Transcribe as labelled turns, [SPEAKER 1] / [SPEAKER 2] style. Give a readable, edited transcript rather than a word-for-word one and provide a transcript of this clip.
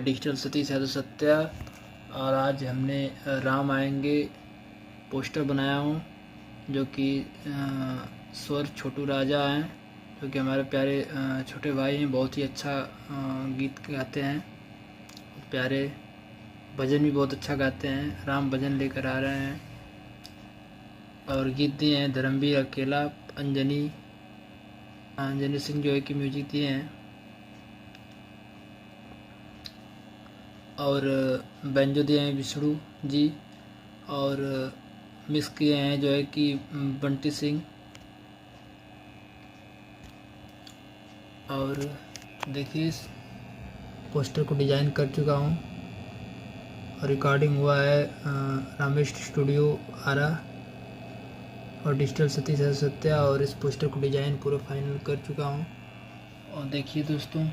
[SPEAKER 1] Digital Satish Yadav Satya. और आज हमने राम आएंगे पोस्टर बनाया हूँ, जो कि स्वर छोटू राजा हैं, जो कि हमारे प्यारे छोटे भाई हैं। बहुत ही अच्छा गीत गाते हैं, प्यारे भजन भी बहुत अच्छा गाते हैं। राम भजन लेकर आ रहे हैं और गीत दिए हैं धर्मवीर अकेला, अंजनी सिंह जो है कि म्यूजिक दिए हैं, और बैंजो दिए हैं विष्णु जी, और मिक्स किए हैं जो है कि बंटी सिंह। और देखिए इस पोस्टर को डिज़ाइन कर चुका हूँ और रिकॉर्डिंग हुआ है रामेश स्टूडियो आरा और डिजिटल सतीश सत्या। और इस पोस्टर को डिज़ाइन पूरा फाइनल कर चुका हूँ। और देखिए दोस्तों,